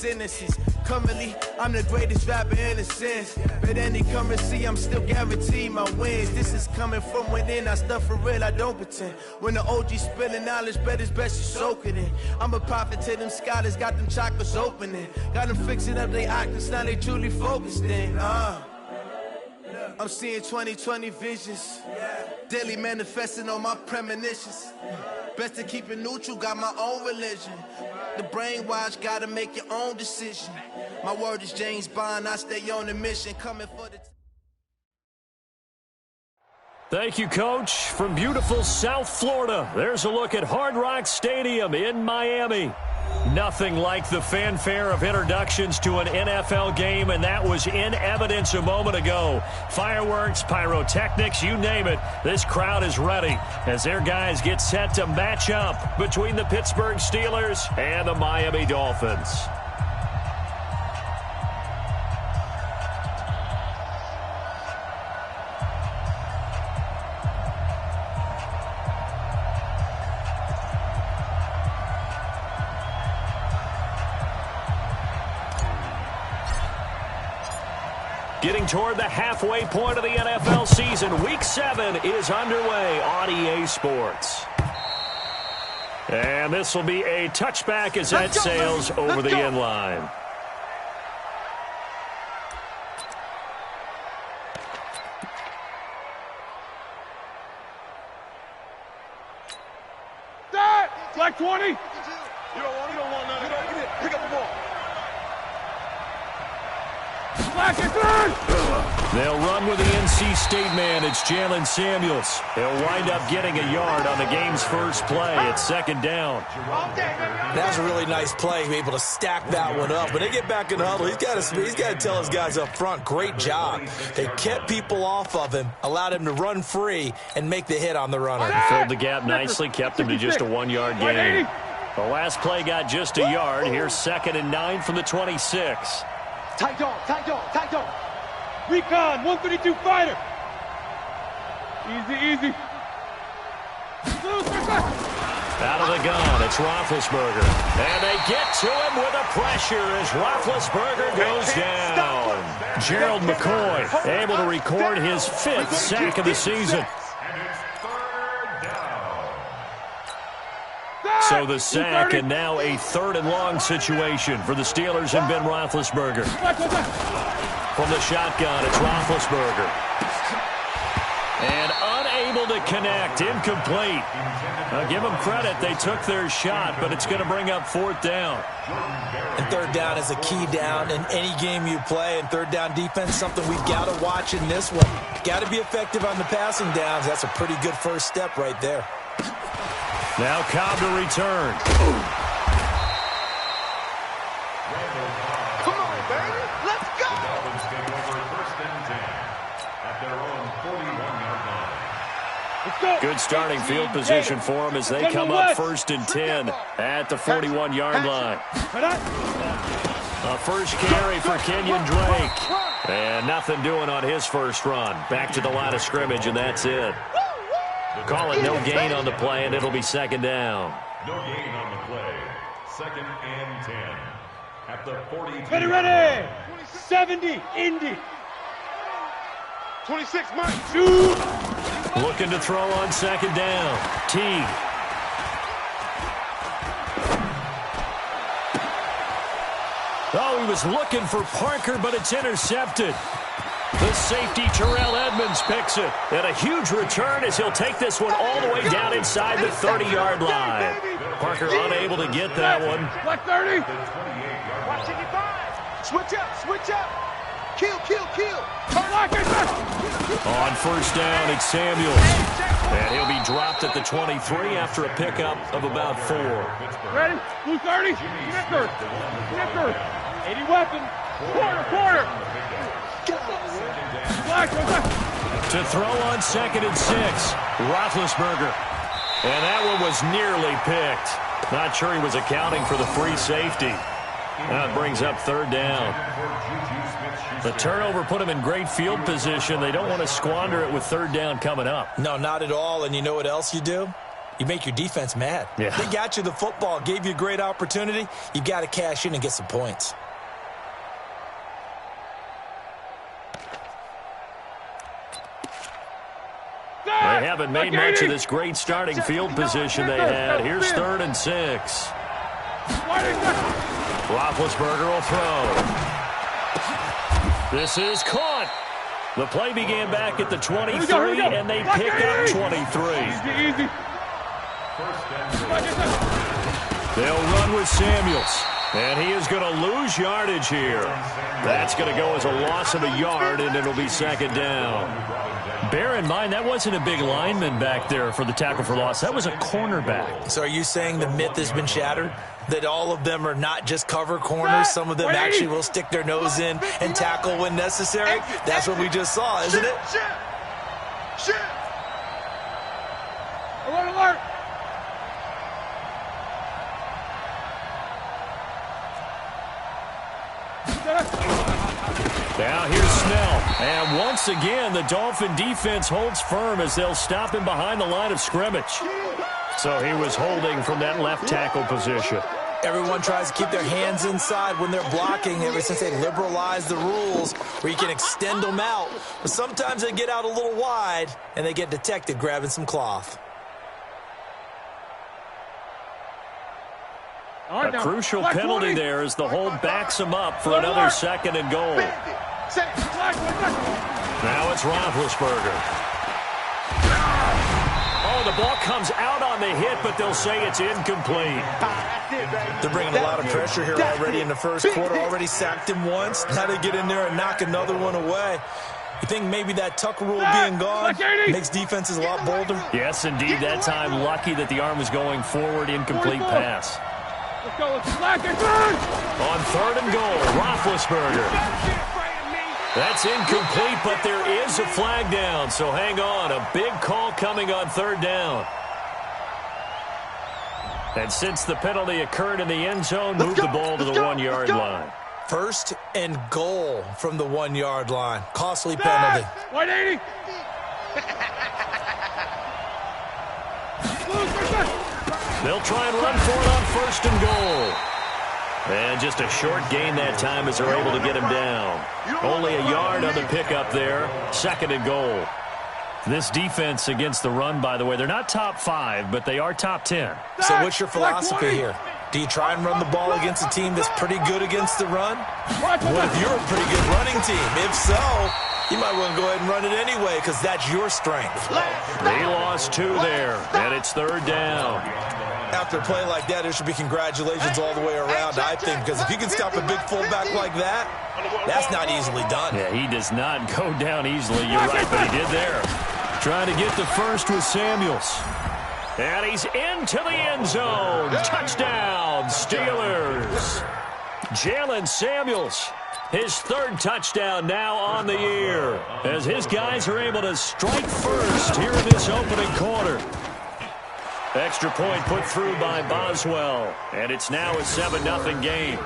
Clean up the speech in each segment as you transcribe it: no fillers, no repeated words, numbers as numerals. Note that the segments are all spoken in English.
sentences. Currently, I'm the greatest rapper in a sense. But any currency, I'm still guaranteed my wins. This is coming from within. I stuff for real, I don't pretend. When the OG spilling knowledge, bet it's best you soak it in. I'm a prophet to them scholars, got them chakras opening. Got them fixing up their octaves, now they truly focused in. I'm seeing 2020 visions. Daily manifesting on my premonitions. Best to keep it neutral, got my own religion. The brainwash, gotta make your own decision. My word is James Bond, I stay on the mission. Coming for the... Thank you, Coach. From beautiful South Florida, there's a look at Hard Rock Stadium in Miami. Nothing like the fanfare of introductions to an NFL game, and that was in evidence a moment ago. Fireworks, pyrotechnics, you name it. This crowd is ready as their guys get set to match up between the Pittsburgh Steelers and the Miami Dolphins. Getting toward the halfway point of the NFL season, Week 7 is underway on EA Sports. And this will be a touchback as that sails over the end line. Flag 20. You don't want none of that. Pick up the ball. They'll run with the NC State man. It's Jalen Samuels. He'll wind up getting a yard on the game's first play. It's second down. That's a really nice play, able to stack that one up. When they get back in the huddle, he's got to tell his guys up front, great job. They kept people off of him, allowed him to run free, and make the hit on the runner. Filled the gap nicely, kept him to just a 1-yard gain. The last play got just a yard. Here's 2nd and 9 from the 26. Tight dog, tight dog, tight dog. Recon, 132 fighter. Easy. Out of the gun, it's Roethlisberger. And they get to him with a pressure as Roethlisberger goes down. Gerald McCoy able to record his 5th sack of the season. So the sack, and now a 3rd and long situation for the Steelers and Ben Roethlisberger. From the shotgun, it's Roethlisberger. And unable to connect, incomplete. Give them credit, they took their shot, but it's going to bring up 4th down. And 3rd down is a key down in any game you play, and 3rd down defense, something we've got to watch in this one. Got to be effective on the passing downs. That's a pretty good first step right there. Now Cobb to return. Come on, baby. Let's go. Dolphins take over 1st and 10 at their own 41-yard line. Good starting field position for them as they come up 1st and 10 at the 41-yard line. A first carry for Kenyon Drake. And nothing doing on his first run. Back to the line of scrimmage, and that's it. Call it no gain on the play, and it'll be 2nd down. No gain on the play. 2nd and 10 at the 42. Ready. 70, Indy. 26, Mike. Shoot. Looking to throw on 2nd down. Teague. Oh, he was looking for Parker, but it's intercepted. The safety, Terrell Edmonds, picks it. And a huge return as he'll take this one all the way down inside the 30-yard line. Parker unable to get that one. Black 30. Switch up. Kill. On 1st down, it's Samuels. And he'll be dropped at the 23 after a pickup of about 4. Ready? Blue 30. Snicker. 80 weapon. Quarter. To throw on 2nd and 6, Roethlisberger. And that one was nearly picked. Not sure he was accounting for the free safety. That brings up 3rd down. The turnover put him in great field position. They don't want to squander it with 3rd down coming up. No, not at all. And you know what else you do? you make your defense mad. Yeah. They got you the football, gave you a great opportunity. You got to cash in and get some points. They haven't made much of this great starting field position they had. Here's 3rd and 6. Roethlisberger will throw. This is caught. The play began back at the 23, and they pick up 23. Easy. They'll run with Samuels, and he is going to lose yardage here. That's going to go as a loss of a yard, and it'll be 2nd down. Bear in mind, that wasn't a big lineman back there for the tackle for loss. That was a cornerback. So are you saying the myth has been shattered? That all of them are not just cover corners? Some of them actually will stick their nose in and tackle when necessary? That's what we just saw, isn't it? Shit! Alert! Now here's Snell. And once again, the Dolphin defense holds firm as they'll stop him behind the line of scrimmage. So he was holding from that left tackle position. Everyone tries to keep their hands inside when they're blocking ever since they liberalized the rules where you can extend them out. But sometimes they get out a little wide and they get detected grabbing some cloth. A crucial penalty there as the hold backs him up for another 2nd and goal. Now it's Roethlisberger. Oh, the ball comes out on the hit, but they'll say it's incomplete. They're bringing a lot of pressure here already in the first quarter. Already sacked him once. Now they get in there and knock another one away. You think maybe that Tucker rule being gone makes defenses a lot bolder? Yes, indeed. That time, lucky that the arm was going forward. Incomplete pass. Let's go. On 3rd and goal, Roethlisberger. That's incomplete, but there is a flag down, so hang on. A big call coming on 3rd down. And since the penalty occurred in the end zone, move the ball to the 1-yard line. 1st and goal from the 1-yard line. Costly penalty. 180. They'll try and run for it on 1st and goal. And just a short gain that time as they're able to get him down. Only a yard on the pickup there. 2nd and goal. This defense against the run, by the way, they're not top 5, but they are top 10. So what's your philosophy here? Do you try and run the ball against a team that's pretty good against the run? What if you're a pretty good running team? If so, you might want to go ahead and run it anyway because that's your strength. They lost 2 there, and it's 3rd down. After a play like that, there should be congratulations all the way around, I think, because if you can stop a big fullback like that, that's not easily done. Yeah, he does not go down easily. You're right, but he did there. Trying to get the first with Samuels. And he's into the end zone. Touchdown, Steelers. Jalen Samuels, his 3rd touchdown now on the year, as his guys are able to strike first here in this opening quarter. Extra point put through by Boswell, and it's now a 7-0 game.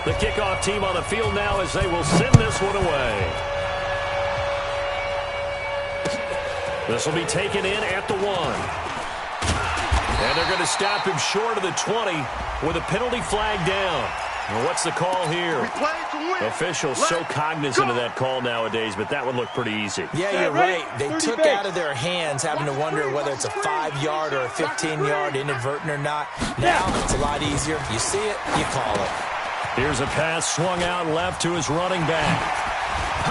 The kickoff team on the field now as they will send this one away. This will be taken in at the 1. And they're going to stop him short of the 20 with a penalty flag down. And what's the call here? Officials so cognizant of that call nowadays, but that would look pretty easy. Yeah, you're right. They took out of their hands having to wonder whether it's a 5-yard or a 15-yard inadvertent or not. Now it's a lot easier. You see it, you call it. Here's a pass swung out left to his running back.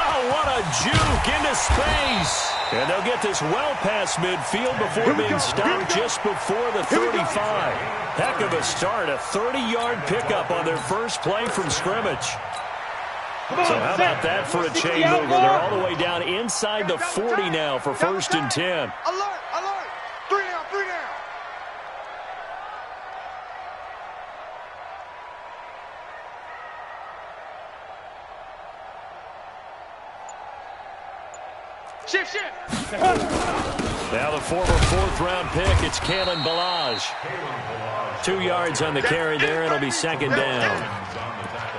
Oh, what a juke into space. And they'll get this well past midfield before being stopped just before the 35. Heck of a start, a 30-yard pickup on their first play from scrimmage. So how about that for a chain mover? They're all the way down inside the 40 now for 1st and 10. Alert! 3 down! Shift! Now the former 4th-round pick, it's Kalen Ballage. 2 yards on the carry there. It'll be second down.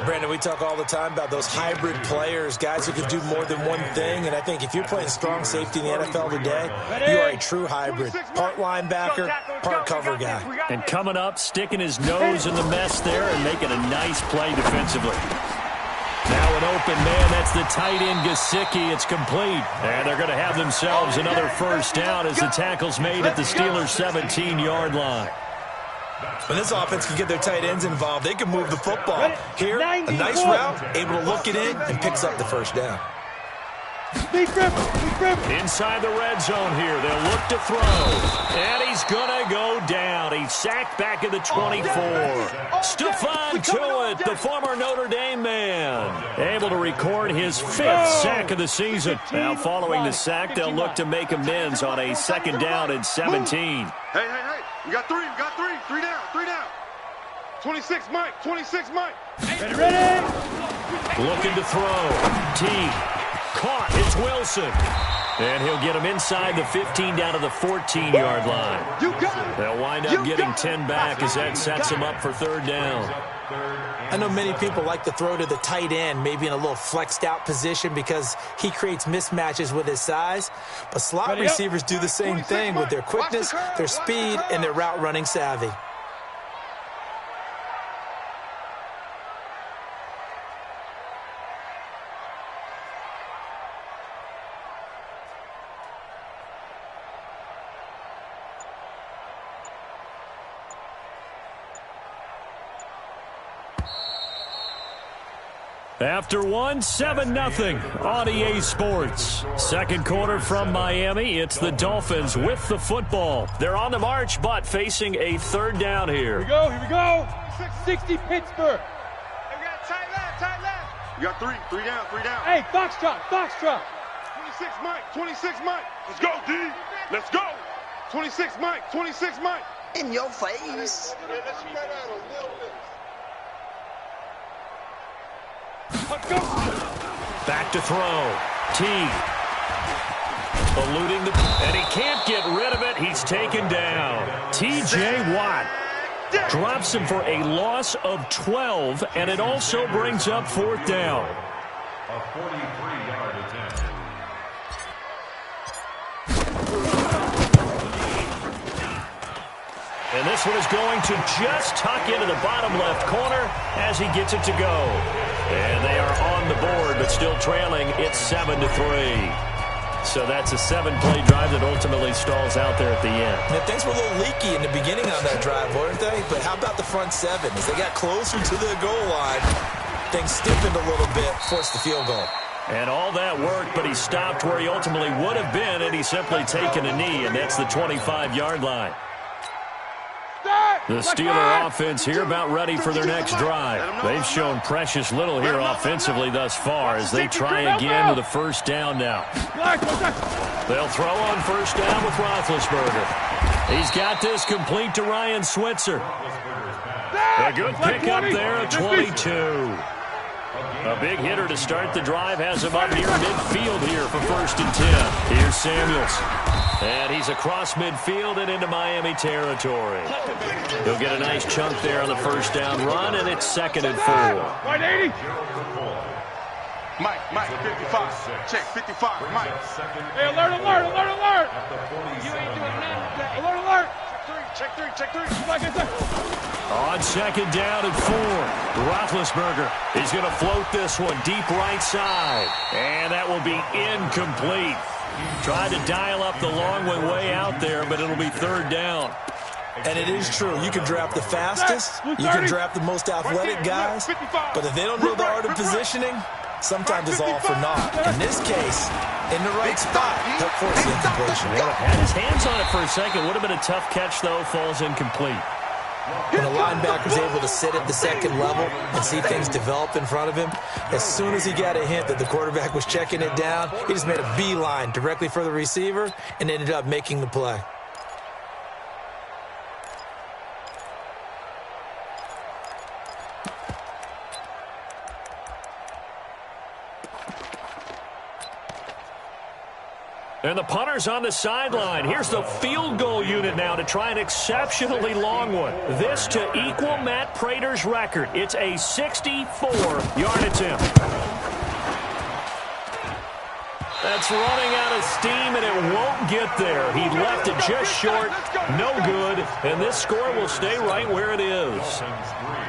Brandon, we talk all the time about those hybrid players, guys who can do more than one thing, and I think if you're playing strong safety in the NFL today, you are a true hybrid. Part linebacker, part cover guy. And coming up, sticking his nose in the mess there and making a nice play defensively. Now an open man, that's the tight end Gesicki. It's complete. And they're going to have themselves another first down as the tackle's made at the Steelers' 17-yard line. When this offense can get their tight ends involved, they can move the football. Here, a nice route, able to look it in, and picks up the first down. Inside the red zone here, they'll look to throw. And he's going to go down. He's sacked back at the 24. Stephon Tuitt, the former Notre Dame man, able to record his 5th sack of the season. Now following the sack, they'll look to make amends on a second down and 17. Hey. We got 3. 3 down. 26, Mike. Ready? Looking to throw. T. Caught. It's Wilson. And he'll get him inside the 15 down to the 14-yard line. They'll wind up getting 10 back as that sets him up for third down. I know many people like to throw to the tight end, maybe in a little flexed out position because he creates mismatches with his size. But slot receivers do the same thing with their quickness, their speed, and their route running savvy. After 7-0 on EA Sports. Second quarter from Miami. It's the Dolphins with the football. They're on the march, but facing a third down here. Here we go. 60 Pittsburgh. We got tight left. We got 3 down. Hey, Foxtrot. 26 Mike. Let's go, D. Let's go. 26 Mike. In your face. Let's spread out a little bit. Back to throw. T. Eluding the... And he can't get rid of it. He's taken down. T.J. Watt drops him for a loss of 12, and it also brings up fourth down. A 43-yard attempt. And this one is going to just tuck into the bottom left corner as he gets it to go. And they are on the board, but still trailing. It's 7-3. So that's a 7-play drive that ultimately stalls out there at the end. Yeah, things were a little leaky in the beginning on that drive, weren't they? But how about the front 7? As they got closer to the goal line, things stiffened a little bit, forced the field goal. And all that worked, but he stopped where he ultimately would have been, and he's simply taken a knee, and that's the 25-yard line. The Steeler offense here about ready for their next drive. They've shown precious little here offensively thus far as they try again with a first down now. They'll throw on first down with Roethlisberger. He's got this complete to Ryan Switzer. A good pickup there at 22. A big hitter to start the drive has him up near midfield here for 1st and 10. Here's Samuels. And he's across midfield and into Miami territory. He'll get a nice chunk there on the first down run, and it's 2nd and 4. Right, 80. Mike, 55. Check, 55, Mike. Hey, alert. You ain't doing nothing. Alert. Check three. On 2nd down and 4, Roethlisberger is going to float this one deep right side. And that will be incomplete. Tried to dial up the long way out there, but it'll be 3rd down. And it is true. You can draft the fastest. You can draft the most athletic guys. But if they don't know the art of positioning, sometimes it's all for naught. In this case, in the right spot, help force the incompletion. Had his hands on it for a second. Would have been a tough catch, though. Falls incomplete. When a linebacker's able to sit at the 2nd level and see things develop in front of him, as soon as he got a hint that the quarterback was checking it down, he just made a beeline directly for the receiver and ended up making the play. And the punter's on the sideline. Here's the field goal unit now to try an exceptionally long one. This to equal Matt Prater's record. It's a 64-yard attempt. That's running out of steam, and it won't get there. He left it just short. No good. And this score will stay right where it is.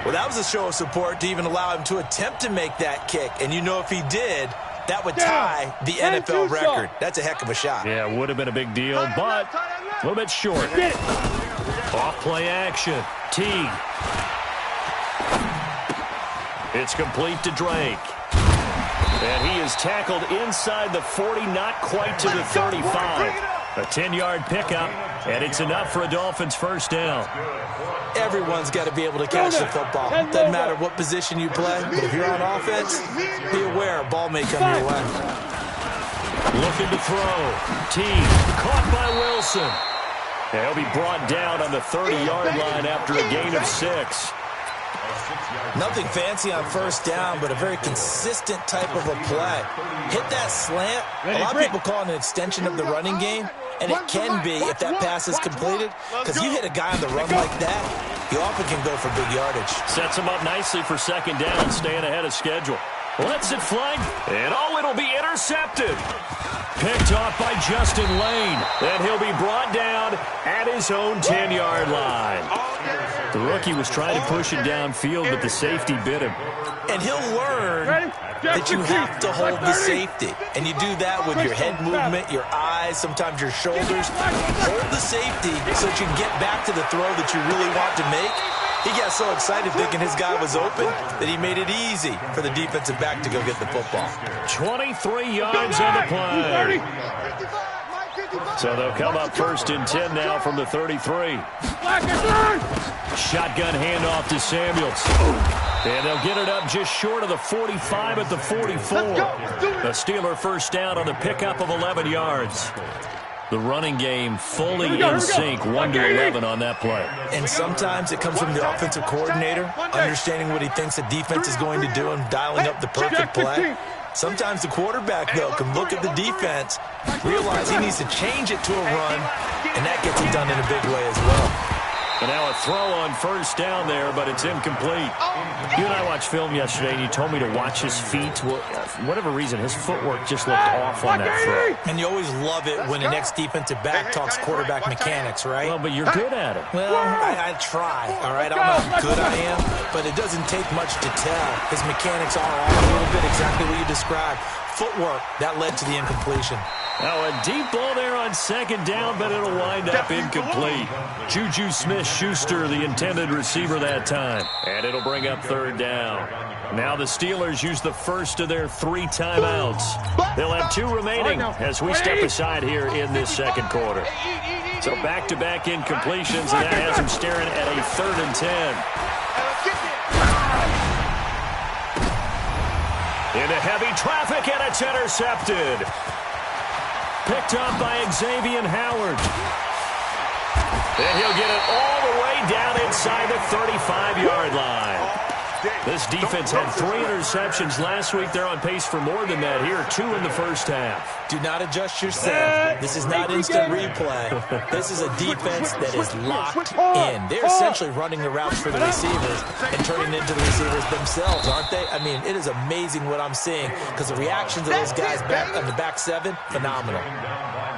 Well, that was a show of support to even allow him to attempt to make that kick. And you know if he did, that would tie the NFL record. That's a heck of a shot. Yeah, it would have been a big deal, but a little bit short. Off play action. Teague. It's complete to Drake. And he is tackled inside the 40, not quite to the 35. A 10-yard pickup, and it's enough for a Dolphins first down. Everyone's got to be able to catch the football. Doesn't matter what position you play, but if you're on offense, be aware a ball may come your way. Looking to throw. Teague caught by Wilson. And he'll be brought down on the 30-yard line after a gain of 6. Nothing fancy on first down, but a very consistent type of a play. Hit that slant. A lot of people call it an extension of the running game, and it can be if that pass is completed, because you hit a guy on the run like that, he often can go for big yardage. Sets him up nicely for second down, staying ahead of schedule. Lets it fly, and it'll be intercepted. Picked off by Justin Lane, and he'll be brought down at his own 10-yard line. The rookie was trying to push it downfield, but the safety bit him. And he'll learn that you have to hold the safety. And you do that with your head movement, your eyes, sometimes your shoulders. Hold the safety so that you can get back to the throw that you really want to make. He got so excited thinking his guy was open that he made it easy for the defensive back to go get the football. 23 yards on the play. So they'll come up first and 10 now from the 33. Shotgun handoff to Samuels. And they'll get it up just short of the 45 at the 44. A Steeler first down on the pickup of 11 yards. The running game fully in sync, 1-11 on that play. And sometimes it comes from the offensive coordinator, understanding what he thinks the defense is going to do and dialing up the perfect play. Sometimes the quarterback, though, can look at the defense, realize he needs to change it to a run, and that gets it done in a big way as well. And now a throw on first down there, but it's incomplete. You and I watched film yesterday, and you told me to watch his feet. Well, for whatever reason, his footwork just looked off on that throw. And you always love it when an ex-defensive back talks quarterback mechanics, right? Well, but you're good at it. Well, I try, all right? I don't know how good I am, but it doesn't take much to tell. His mechanics are all a little bit exactly what you described. Footwork, that led to the incompletion. Now a deep ball there on second down, but it'll wind up incomplete. Juju Smith-Schuster, the intended receiver that time. And it'll bring up third down. Now the Steelers use the first of their 3 timeouts. They'll have 2 remaining as we step aside here in this second quarter. So back-to-back incompletions, and that has them staring at a 3rd and 10. Into heavy traffic, and it's intercepted. Picked up by Xavier Howard. And he'll get it all the way down inside the 35-yard line. This defense had 3 interceptions last week. They're on pace for more than that here. 2 in the first half. Do not adjust yourself. This is not instant replay. This is a defense that is locked in. They're essentially running the routes for the receivers and turning into the receivers themselves, aren't they? I mean, it is amazing what I'm seeing because the reactions of those guys back on the back 7, phenomenal.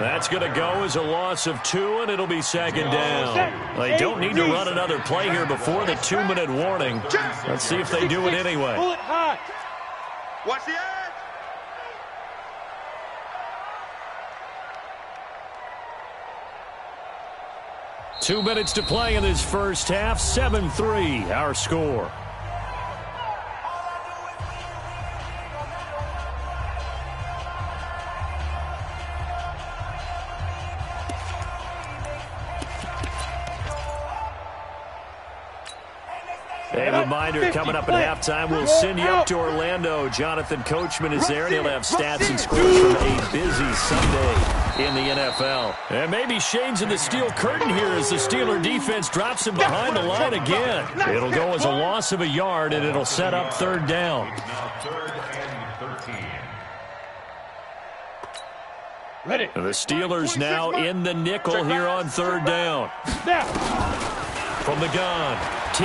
That's going to go as a loss of 2, and it'll be second down. They don't need to run another play here before the 2-minute warning. Let's see if they do it anyway. Watch the edge. Two minutes to play in this first half. 7-3, our score. A reminder, coming up at halftime, we'll send you up to Orlando. Jonathan Coachman is there, and he'll have stats and scores from a busy Sunday in the NFL. And maybe shades of the steel curtain here as the Steeler defense drops him behind the line again. It'll go as a loss of a yard, and it'll set up third down. Ready. The Steelers now in the nickel here on third down. From the gun, T.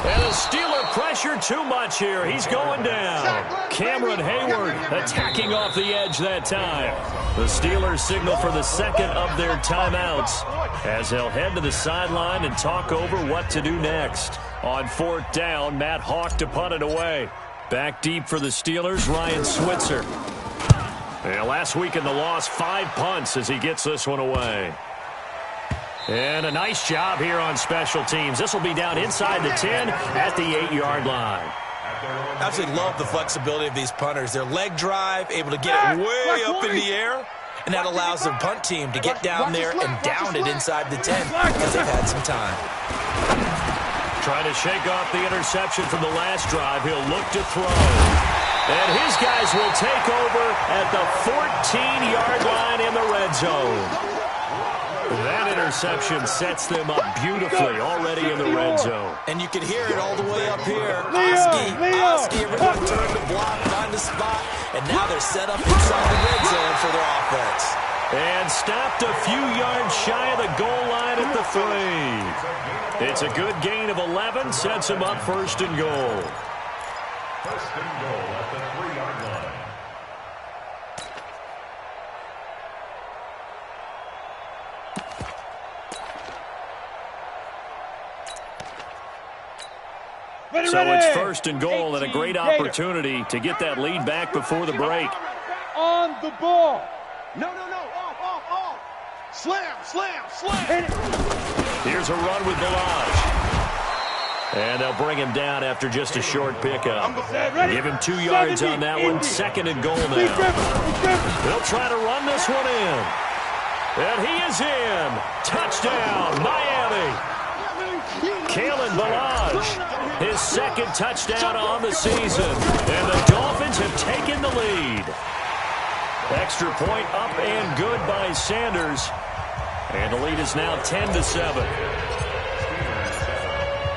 And the Steeler pressure too much here. He's going down. Cameron Hayward attacking off the edge that time. The Steelers signal for the second of their timeouts as they'll head to the sideline and talk over what to do next. On fourth down, Matt Hawk to punt it away. Back deep for the Steelers, Ryan Switzer. And last week in the loss, 5 punts as he gets this one away. And a nice job here on special teams. This will be down inside the 10 at the 8-yard line. I absolutely love the flexibility of these punters. Their leg drive, able to get it way up in the air, and that allows the punt team to get down there and down it inside the 10 because they've had some time. Trying to shake off the interception from the last drive. He'll look to throw. And his guys will take over at the 14-yard line in the red zone. That interception sets them up beautifully already in the red zone. And you can hear it all the way up here. Oski, everyone turned to block, find a spot, and now they're set up inside the red zone for their offense. And stopped a few yards shy of the goal line at the 3. It's a good gain of 11, sets him up first and goal. First and goal at the 3-yard line. So it's first and goal and a great opportunity to get that lead back before the break. On the ball. No. Off. Slam. Here's a run with Balaj. And they'll bring him down after just a short pickup. Give him 2 yards on that one. Second and goal now. They'll try to run this one in. And he is in. Touchdown, Miami. Kalen Balaj, his second touchdown on the season. And the Dolphins have taken the lead. Extra point up and good by Sanders. And the lead is now 10-7.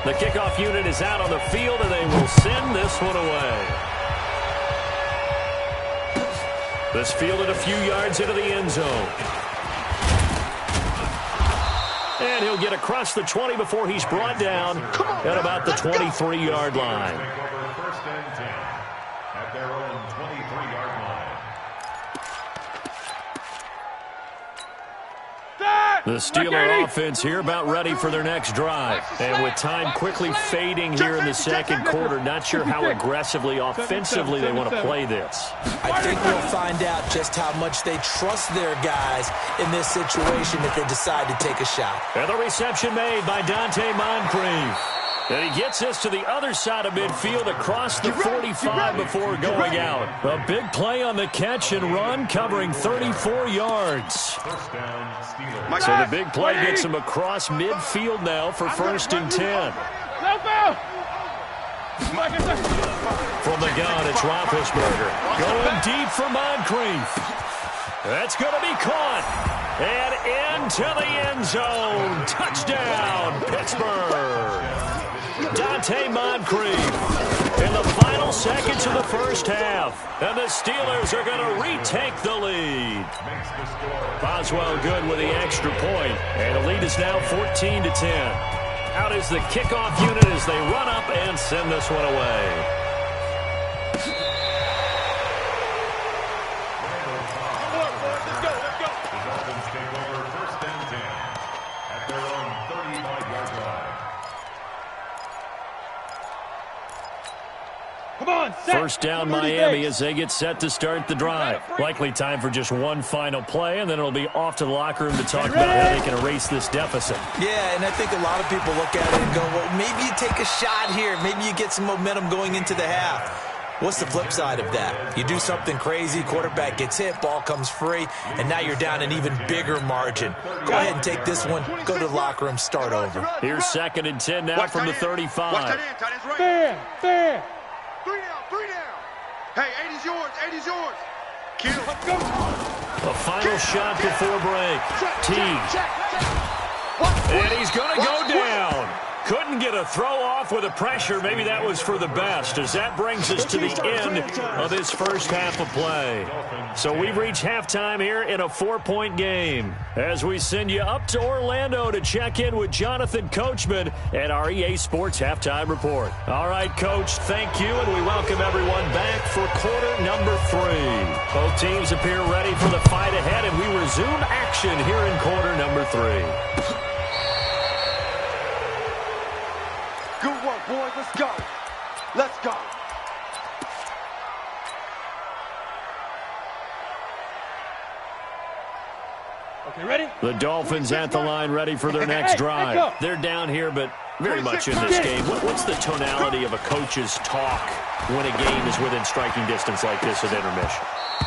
The kickoff unit is out on the field, and they will send this one away. This fielded a few yards into the end zone. And he'll get across the 20 before he's brought down at about the 23-yard line. First and 10 at their own 23-yard line. The Steeler offense here about ready for their next drive. And with time quickly fading here in the second quarter, not sure how aggressively, offensively they want to play this. I think we'll find out just how much they trust their guys in this situation if they decide to take a shot. And the reception made by Dante Moncrief. And he gets this to the other side of midfield across the 45 before going out. A big play on the catch and run, covering 34 yards. First down, Steelers. So the big play gets him across midfield now for first and 10. From the gun, it's Roethlisberger. Going deep for Moncrief. That's going to be caught. And into the end zone. Touchdown, Pittsburgh. Dante Moncrief in the final seconds of the first half. And the Steelers are going to retake the lead. Boswell good with the extra point. And the lead is now 14-10. Out is the kickoff unit as they run up and send this one away. First down Miami as they get set to start the drive. Likely time for just one final play, and then it'll be off to the locker room to talk about how they can erase this deficit. Yeah, and I think a lot of people look at it and go, well, maybe you take a shot here. Maybe you get some momentum going into the half. What's the flip side of that? You do something crazy, quarterback gets hit, ball comes free, and now you're down an even bigger margin. Go ahead and take this one, go to the locker room, start over. Here's second and 10 now from the 35. Fair. 3 down. Hey, 80's yours. Kill. Let's go. A final shot before break. T. And he's going to go down. Couldn't get to throw off with the pressure. Maybe that was for the best, as that brings us to the end of this first half of play. So we've reached halftime here in a 4-point game, as we send you up to Orlando to check in with Jonathan Coachman at our EA Sports Halftime Report. All right, Coach, thank you, and we welcome everyone back for quarter number 3. Both teams appear ready for the fight ahead, and we resume action here in quarter number 3. Good work, boys. Let's go. Let's go. Okay, ready? The Dolphins at the line, ready for their next drive. They're down here, but very much in this game. What's the tonality of a coach's talk when a game is within striking distance like this at intermission?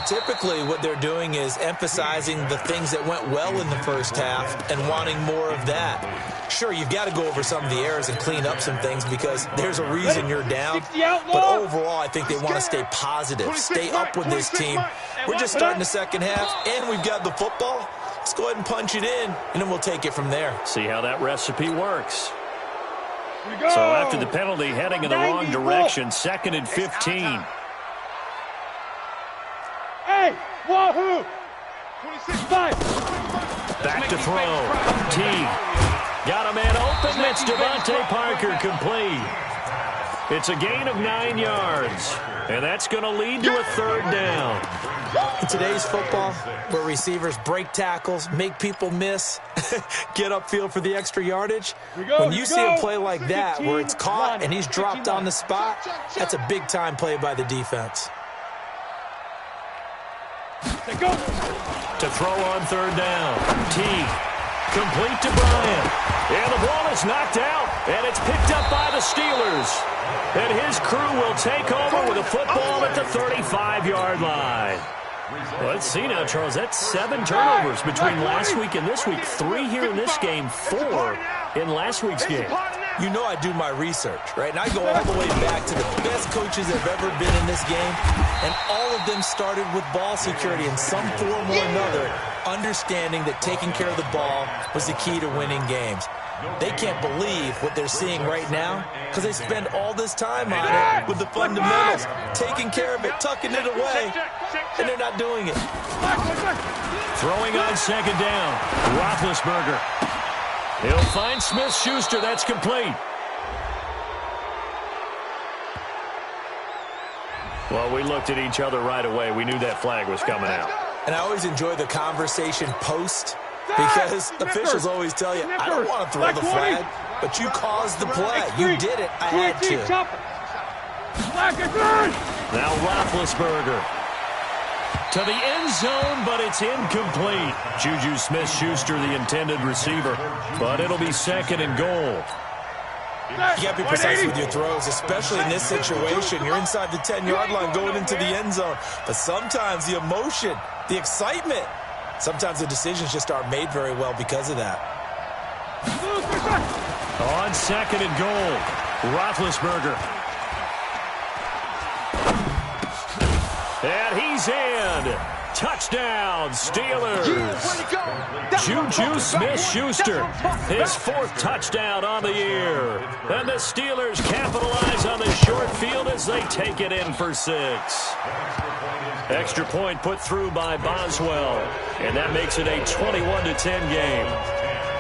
Typically, what they're doing is emphasizing the things that went well in the first half and wanting more of that. Sure, you've got to go over some of the errors and clean up some things because there's a reason you're down. But overall, I think they want to stay positive, stay up with this team. We're just starting the second half, and we've got the football. Let's go ahead and punch it in, and then we'll take it from there. See how that recipe works. So after the penalty, heading in the wrong direction, 2nd and 15. Hey, wahoo! 5. Back to throw. T. Got a man open. It's Devontae Parker complete. It's a gain of 9 yards, and that's going to lead to a 3rd down. In today's football, where receivers break tackles, make people miss, get upfield for the extra yardage, when you see a play like that where it's caught and he's dropped on the spot, that's a big-time play by the defense. To throw on 3rd down. T. Complete to Bryant. And the ball is knocked out, and it's picked up by the Steelers. And his crew will take over with a football at the 35-yard line. Let's see now, Charles. That's 7 turnovers between last week and this week. 3 here in this game, 4 in last week's game. You know I do my research, right? And I go all the way back to the best coaches that have ever been in this game. And all of them started with ball security in some form or another, understanding that taking care of the ball was the key to winning games. They can't believe what they're seeing right now because they spend all this time on it with the fundamentals, taking care of it, tucking it away, and they're not doing it. Throwing on 2nd down, Roethlisberger. He'll find Smith-Schuster. That's complete. Well, we looked at each other right away. We knew that flag was coming out. And I always enjoy the conversation post because officials always tell you, I don't want to throw the flag, but you caused the play. You did it. I had to. Now Roethlisberger to the end zone, but it's incomplete. Juju Smith-Schuster, the intended receiver, but it'll be 2nd and goal. You got to be precise with your throws, especially in this situation. You're inside the 10-yard line going into the end zone. But sometimes the emotion, the excitement, sometimes the decisions just aren't made very well because of that. On 2nd and goal, Roethlisberger. And he's in. Touchdown, Steelers. Juju Smith-Schuster, his 4th touchdown on the year. And the Steelers capitalize on the short field as they take it in for 6. Extra point put through by Boswell. And that makes it a 21-10 game.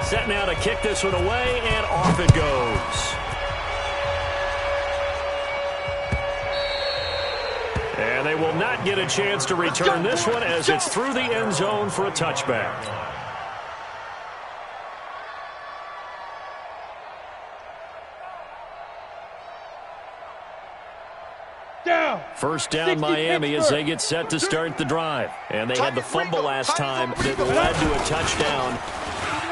Set now to kick this one away, and off it goes. And they will not get a chance to return this one as it's through the end zone for a touchback. First down Miami as they get set to start the drive. And they had the fumble last time that led to a touchdown.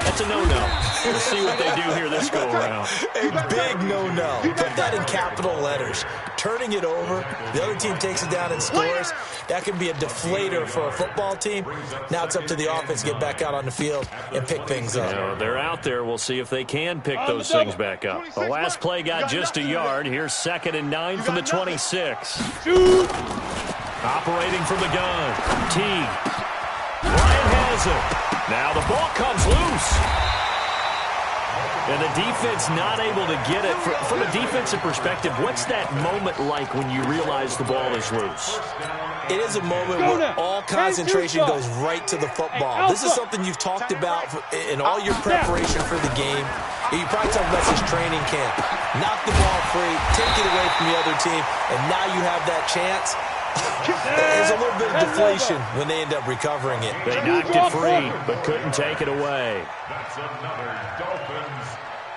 That's a no-no. We'll see what they do here this go-around. A big no-no. Put that in capital letters. Turning it over, the other team takes it down and scores. That can be a deflator for a football team. Now it's up to the offense to get back out on the field and pick things up. You know, they're out there. We'll see if they can pick those things back up. The last play got just a yard. Here's 2nd and 9 from the 26. Operating from the gun. T. Bryant has it. Now the ball comes loose. And the defense not able to get it. From a defensive perspective, what's that moment like when you realize the ball is loose? It is a moment where all concentration goes right to the football. This is something you've talked about in all your preparation for the game. You probably talked about this training camp. Knock the ball free, take it away from the other team, and now you have that chance. There's a little bit of deflation when they end up recovering it. They knocked it free, but couldn't take it away. That's another Dolphins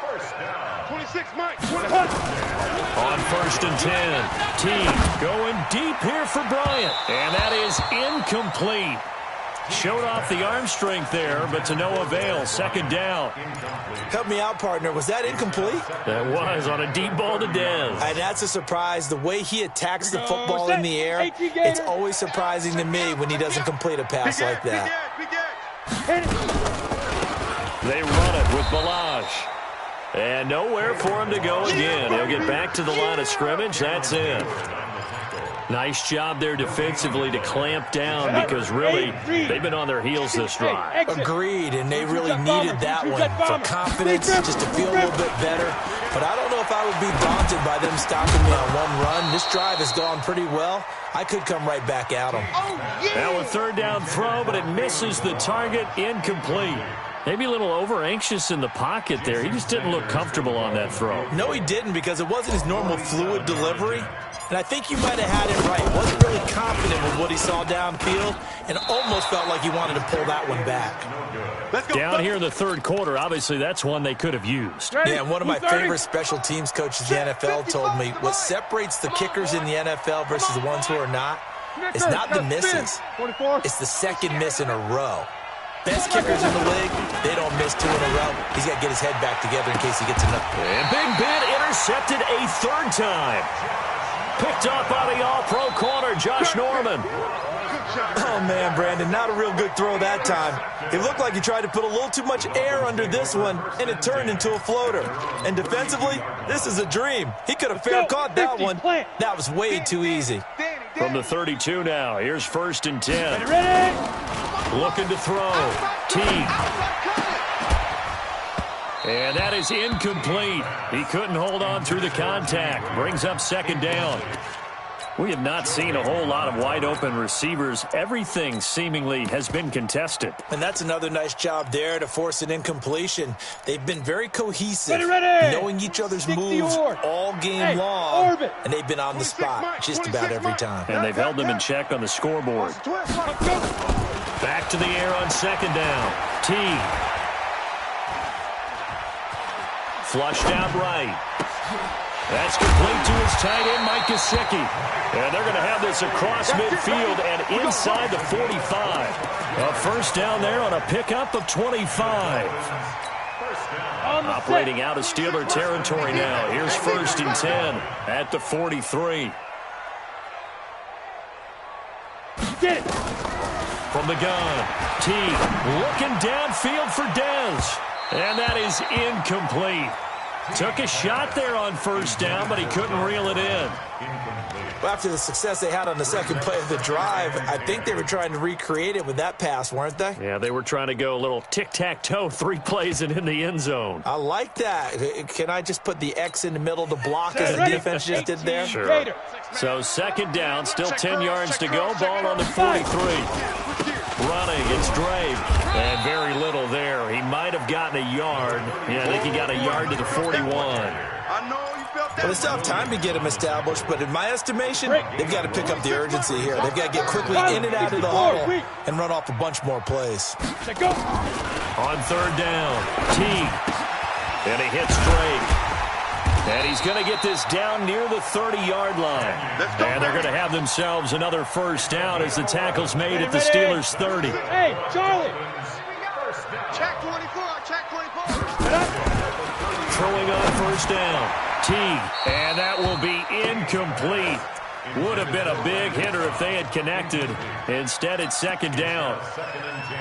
first down. 26, Mike. On 1st and 10, team going deep here for Bryant. And that is incomplete. Showed off the arm strength there, but to no avail. 2nd down. Help me out, partner. Was that incomplete? That was on a deep ball to Dez. And that's a surprise. The way he attacks the football in the air, it's always surprising to me when he doesn't complete a pass like that. They run it with Balazs. And nowhere for him to go again. He'll get back to the line of scrimmage. That's it. Nice job there defensively to clamp down because really they've been on their heels this drive. Agreed, and they really needed that one for confidence, just to feel a little bit better. But I don't know if I would be daunted by them stopping me on one run. This drive has gone pretty well. I could come right back at them. Now a 3rd down throw, but it misses the target. Incomplete. Maybe a little over-anxious in the pocket there. He just didn't look comfortable on that throw. No, he didn't, because it wasn't his normal fluid delivery. And I think you might have had it right. Wasn't really confident with what he saw downfield and almost felt like he wanted to pull that one back. Down here in the 3rd quarter, obviously that's one they could have used. Yeah, and one of my favorite special teams coaches in the NFL told me what separates the kickers in the NFL versus the ones who are not, it's not the misses. It's the 2nd miss in a row. Best kickers in the league, they don't miss 2 in a row. He's got to get his head back together in case he gets another. And Big Ben intercepted a 3rd time. Picked up by the all-pro corner, Josh Norman. Oh, man, Brandon, not a real good throw that time. It looked like he tried to put a little too much air under this one, and it turned into a floater. And defensively, this is a dream. He could have fair caught that one. That was way too easy. From the 32 now, here's 1st and 10. Looking to throw. Team. And that is incomplete. He couldn't hold on through the contact. Brings up 2nd down. We have not seen a whole lot of wide-open receivers. Everything seemingly has been contested. And that's another nice job there to force an incompletion. They've been very cohesive, knowing each other's moves all game long, and they've been on the spot just about every time. And they've held them in check on the scoreboard. Back to the air on 2nd down. T. Flushed out right. That's complete to his tight end, Mike Gesicki. And they're going to have this across midfield and inside the 45. A 1st down there on a pickup of 25. Operating out of Steeler territory now. Here's 1st and 10 at the 43. Get it. From the gun, T looking downfield for Dez. And that is incomplete. Took a shot there on 1st down, but he couldn't reel it in. Well, after the success they had on the 2nd play of the drive, I think they were trying to recreate it with that pass, weren't they? Yeah, they were trying to go a little tic-tac-toe, 3 plays and in the end zone. I like that. Can I just put the X in the middle to block as the defense just did there? Sure. So 2nd down, still 10 yards to go. Ball on the 43. Running, it's Drake. And very little there. He might have gotten a yard. Yeah, I think he got a yard to the 41. Well, they still have time to get him established, but in my estimation, they've got to pick up the urgency here. They've got to get quickly in and out of the huddle and run off a bunch more plays. On 3rd down, T. And he hits Drake. And he's going to get this down near the 30-yard line. And they're going to have themselves another 1st down as the tackle's made at the Steelers' 30. Hey, Charlie. Check 24, check 24. Throwing on 1st down, T. And that will be incomplete. Would have been a big hitter if they had connected. Instead, it's 2nd down.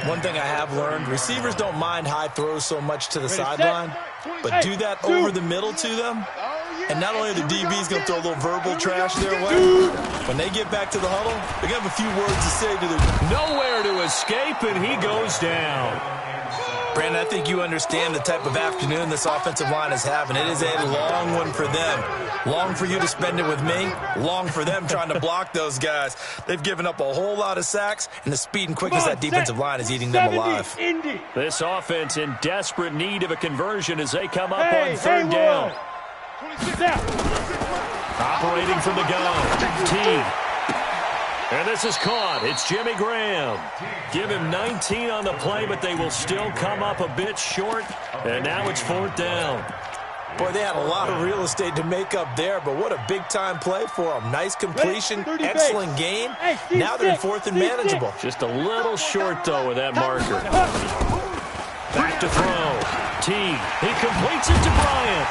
One thing I have learned, receivers don't mind high throws so much to the sideline, but do that over the middle to them. And not only are the DBs going to throw a little verbal trash their way, when they get back to the huddle, they're going to have a few words to say to them. Nowhere to escape, and he goes down. Brandon, I think you understand the type of afternoon this offensive line is having. It is a long one for them. Long for you to spend it with me. Long for them trying to block those guys. They've given up a whole lot of sacks, and the speed and quickness of that defensive line is eating them alive. This offense in desperate need of a conversion as they come up on third down. Operating from the gun. T. And this is caught. It's Jimmy Graham. Give him 19 on the play, but they will still come up a bit short. And now it's fourth down. Boy, they had a lot of real estate to make up there, but what a big-time play for them. Nice completion, excellent game. Now they're in fourth and manageable. Just a little short, though, with that marker. Back to throw. T. He completes it to Bryant.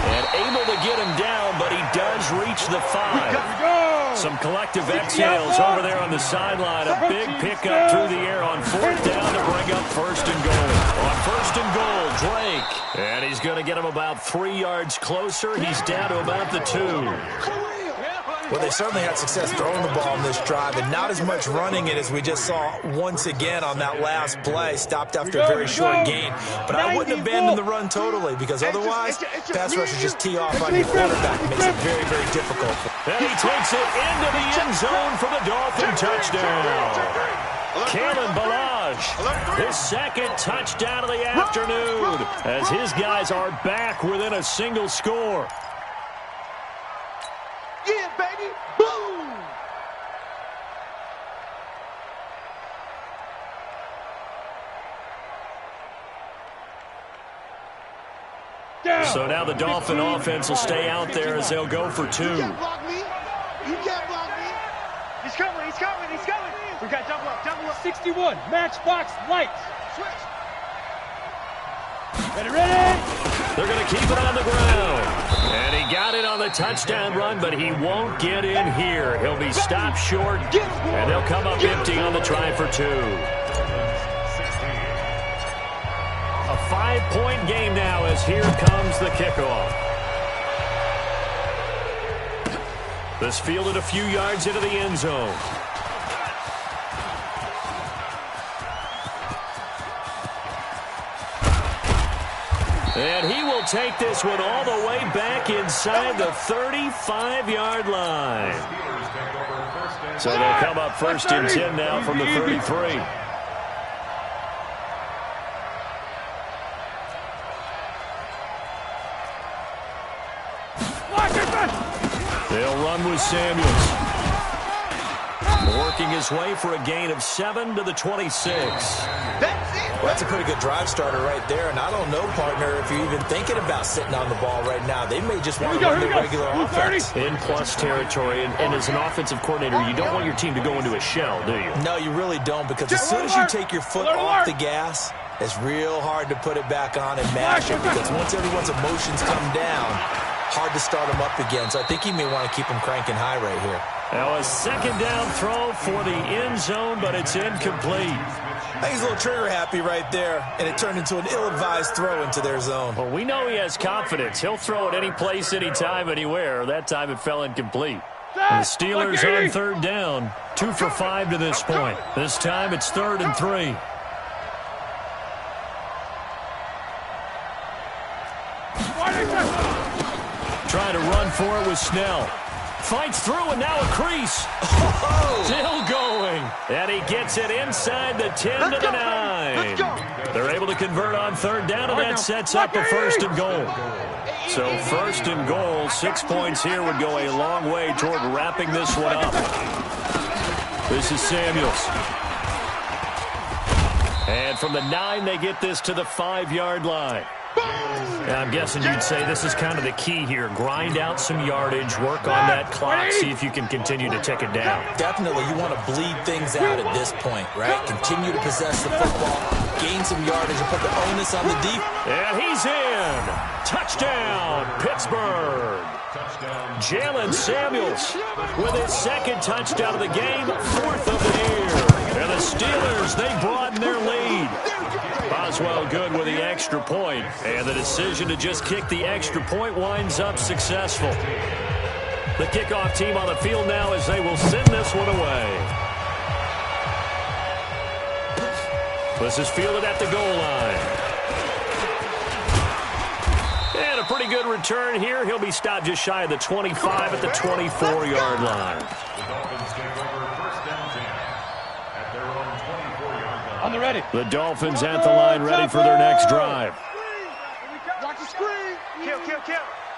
And able to get him down, but he does reach the 5. Some collective exhales over there on the sideline. A big pickup through the air on fourth down to bring up first and goal. On first and goal, Drake. And he's going to get him about 3 yards closer. He's down to about the 2. Well, they certainly had success throwing the ball in this drive, and not as much running it as we just saw once again on that last play. Stopped after a very short gain. But I wouldn't abandon the run totally, because otherwise, pass rushers just tee off on your quarterback. It makes it very, very difficult. And he takes it into the end zone for the Dolphin touchdown. Kalen Ballage, his second touchdown of the afternoon, as his guys are back within a single score. Yeah, baby. Boom. So now the Dolphin offense will stay out there as they'll go for 2. You can't block me. You can't block me. He's coming. He's coming. He's coming. We got double up. Double up. 61. Matchbox lights. Switch. Ready. They're going to keep it on the ground. And he got it on the touchdown run, but he won't get in here. He'll be stopped short, and they'll come up empty on the try for 2. A 5-point game now as here comes the kickoff. This fielded a few yards into the end zone. And he will take this one all the way back inside the 35-yard line. So they'll come up first and 10 now from the 33. They'll run with Samuels. Working his way for a gain of 7 to the 26. Well, that's a pretty good drive starter right there, and I don't know, partner, if you're even thinking about sitting on the ball right now. They may just want to run the regular offense. In plus territory, and as an offensive coordinator, you don't want your team to go into a shell, do you? No, you really don't, because as soon as you take your foot off the gas, it's real hard to put it back on and mash it, because once everyone's emotions come down, hard to start them up again. So I think he may want to keep them cranking high right here. Now a second down throw for the end zone, but it's incomplete. I think he's a little trigger happy right there, and it turned into an ill-advised throw into their zone. Well, we know he has confidence. He'll throw it any place, anytime, anywhere. That time it fell incomplete. The Steelers on third down, 2 for 5 to this point. This time it's 3rd and 3. Trying to run for it with Snell. Fights through, and now a crease. Still going. And he gets it inside the 10 to the 9. They're able to convert on third down, and that sets up a 1st and goal. So 1st and goal, 6 points here would go a long way toward wrapping this one up. This is Samuels. And from the 9, they get this to the 5-yard line. Now, I'm guessing you'd say this is kind of the key here. Grind out some yardage, work on that clock, see if you can continue to tick it down. Definitely, you want to bleed things out at this point, right? Continue to possess the football, gain some yardage, and put the onus on the deep. And he's in. Touchdown, Pittsburgh. Jalen Samuels with his 2nd touchdown of the game, 4th of the year. And the Steelers, they broaden their lead. Boswell good with the extra point, and the decision to just kick the extra point winds up successful. The kickoff team on the field now as they will send this one away. This is fielded at the goal line. pretty good return here. He'll be stopped just shy of the 25 at the 24-yard line. The Dolphins take over first and 10 at their own 24-yard line. On the ready. The Dolphins at the line, ready for their next drive. Watch the screen. Kill.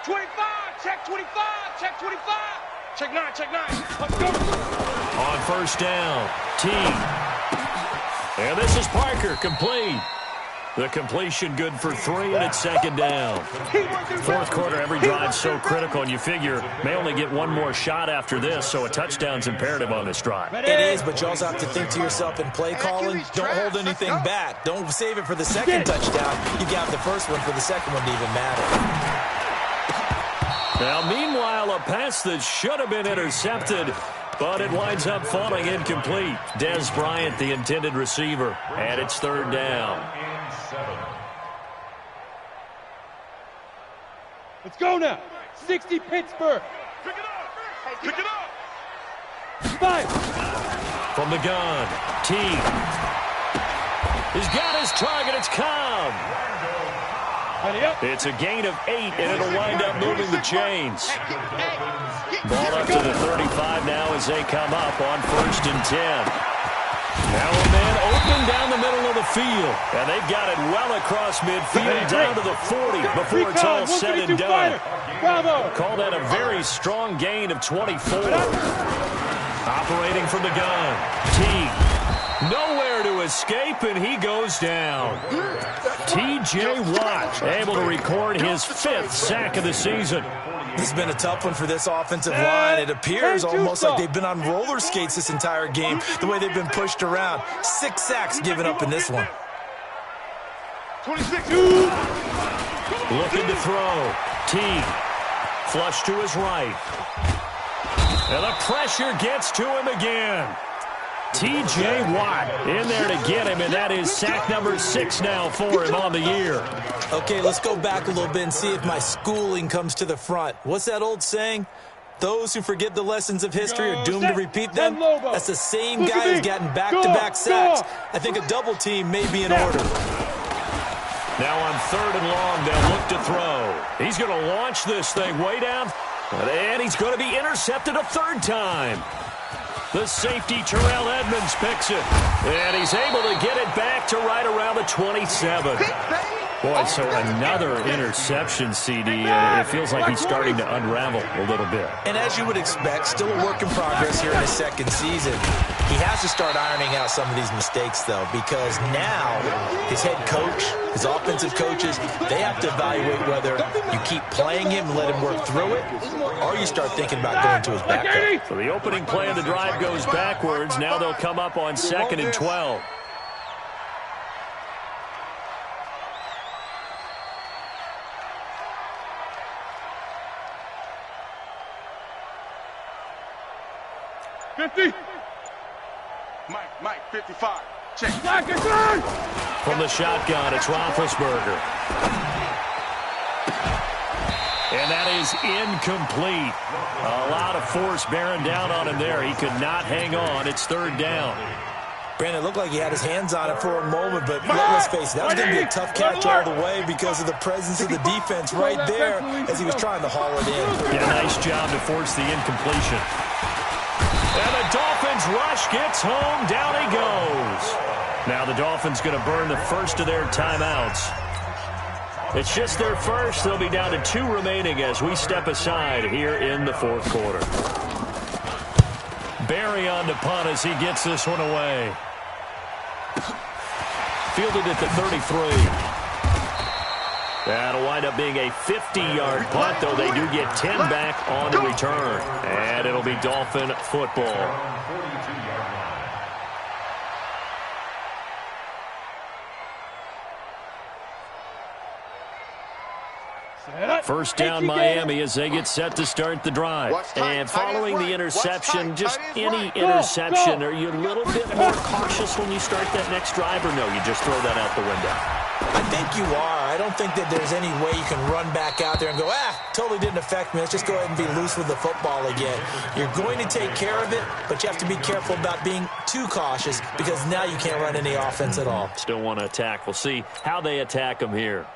25. Check 25. Check 25. Check 9. Let's go. On first down, T. And this is Parker, complete. The completion good for 3, and it's second down. Fourth quarter, every drive's so critical, and you figure may only get one more shot after this, so a touchdown's imperative on this drive. It is, but you also have to think to yourself in play calling, don't hold anything back. Don't save it for the second touchdown. You got the first one for the second one to even matter. Now, meanwhile, a pass that should have been intercepted, but it winds up falling incomplete. Dez Bryant, the intended receiver, and it's third down. Let's go now. 60 Pittsburgh. Pick it up. 5. From the gun, T. He's got his target. It's Cobb. It's a gain of 8, and it'll wind up moving the chains. Ball up to the 35 now as they come up on first and 10. Now a man open down the middle of the field, and they've got it well across midfield down to the 40 before it's all said and done. Call that a very strong gain of 24. Operating from the gun, T. Nowhere to escape, and he goes down. T.J. Watt able to record his 5th sack of the season. This has been a tough one for this offensive line. It appears almost like they've been on roller skates this entire game, the way they've been pushed around. 6 sacks given up in this one. 26. Looking to throw. T. Flush to his right. And the pressure gets to him again. T.J. Watt in there to get him, and that is sack number 6 now for him on the year. Okay, let's go back a little bit and see if my schooling comes to the front. What's that old saying? Those who forget the lessons of history are doomed to repeat them. That's the same guy who's gotten back-to-back sacks. I think a double team may be in order. Now on third and long, they'll look to throw. He's going to launch this thing way down, and he's going to be intercepted a third time. The safety, Terrell Edmonds, picks it, and he's able to get it back to right around the 27. Boy, so another interception, CD. It feels like he's starting to unravel a little bit. And as you would expect, still a work in progress here in his second season. He has to start ironing out some of these mistakes, though, because now his head coach, his offensive coaches, they have to evaluate whether you keep playing him and let him work through it, or you start thinking about going to his backup. So the opening play of the drive goes backwards. Now they'll come up on 2nd and 12. Mike, 55. Check. From the shotgun, it's Roethlisberger. And that is incomplete. A lot of force bearing down on him there. He could not hang on. It's third down. Brandon, it looked like he had his hands on it for a moment, but let's face it, that was going to be a tough catch all the way because of the presence of the defense right there as he was trying to haul it in. Yeah, nice job to force the incompletion. And the Dolphins rush gets home. Down he goes. Now the Dolphins going to burn the first of their timeouts. It's just their first. They'll be down to 2 remaining as we step aside here in the fourth quarter. Barry on the punt as he gets this one away. Fielded at the 33. That'll wind up being a 50-yard punt, though they do get 10 back on the return. And it'll be Dolphin football. First down Miami as they get set to start the drive. And following the interception, just any interception, are you a little bit more cautious when you start that next drive, or no, you just throw that out the window? I think you are. I don't think that there's any way you can run back out there and go, totally didn't affect me. Let's just go ahead and be loose with the football again. You're going to take care of it, but you have to be careful about being too cautious because now you can't run any offense at all. Still want to attack. We'll see how they attack them here.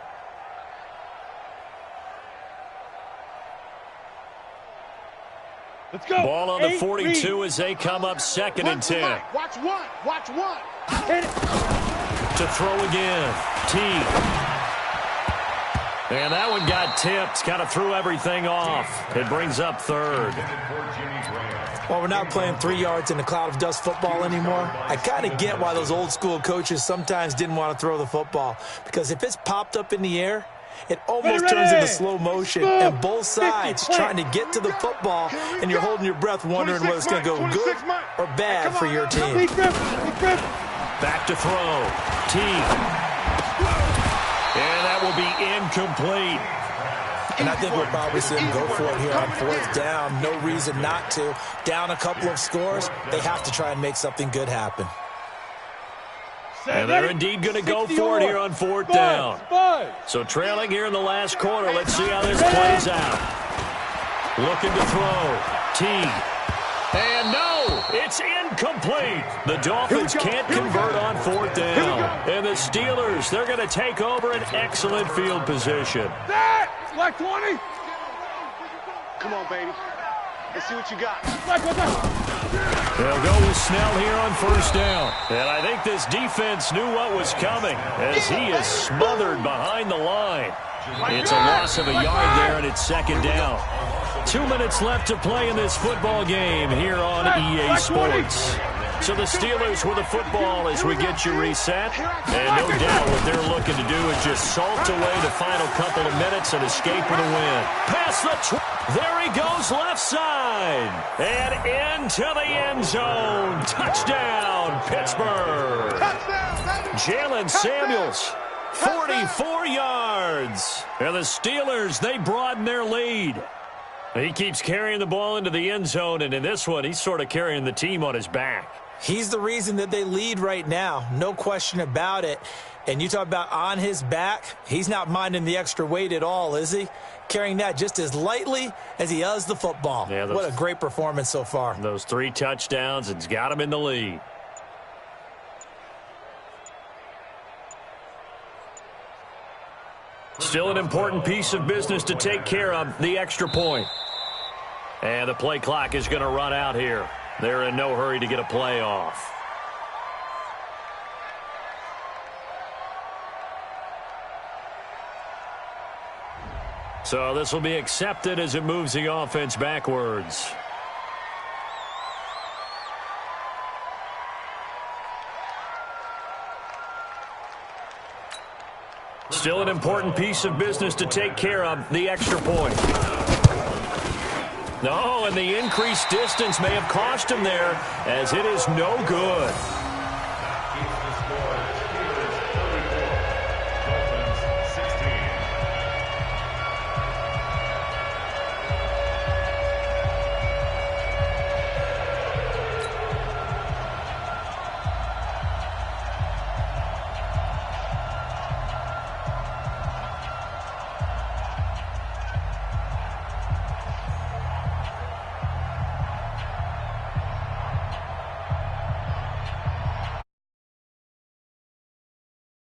Let's go. Ball on the 42 as they come up 2nd and 10. Watch one. Watch one. Hit it. To throw again. T. And that one got tipped. Kind of threw everything off. It brings up 3rd. Well, we're not playing 3 yards in a cloud of dust football anymore. I kind of get why those old school coaches sometimes didn't want to throw the football. Because if it's popped up in the air, it almost turns into slow motion. And both sides trying to get to the football, and you're holding your breath wondering whether it's going to go good or bad for your team. Back to throw. T. And that will be incomplete. And I think we'll probably see him go for it here on 4th down. No reason not to. Down a couple of scores, they have to try and make something good happen. And they're indeed going to go for it here on 4th down. So trailing here in the last quarter. Let's see how this plays out. Looking to throw. T. And no, it's incomplete. The Dolphins can't convert on 4th down. And the Steelers, they're going to take over an excellent field position. Like 20. Come on, baby. Let's see what you got. They'll go with Snell here on 1st down. And I think this defense knew what was coming as he is smothered behind the line. It's a loss of a yard there, and it's 2nd down. 2 minutes left to play in this football game here on EA Sports. So the Steelers with the football as we get you reset. And no doubt what they're looking to do is just salt away the final couple of minutes and escape with a win. Past the there he goes left side. And into the end zone. Touchdown, Pittsburgh. Jalen Samuels, 44 yards. And the Steelers, they broaden their lead. He keeps carrying the ball into the end zone, and in this one, he's sort of carrying the team on his back. He's the reason that they lead right now. No question about it. And you talk about on his back, he's not minding the extra weight at all, is he? Carrying that just as lightly as he does the football. Yeah, what a great performance so far. Those 3 touchdowns, it's got him in the lead. Still an important piece of business to take care of, the extra point. And the play clock is going to run out here. They're in no hurry to get a play off. So this will be accepted as it moves the offense backwards. Still an important piece of business to take care of, the extra point. No, and the increased distance may have cost him there, as it is no good.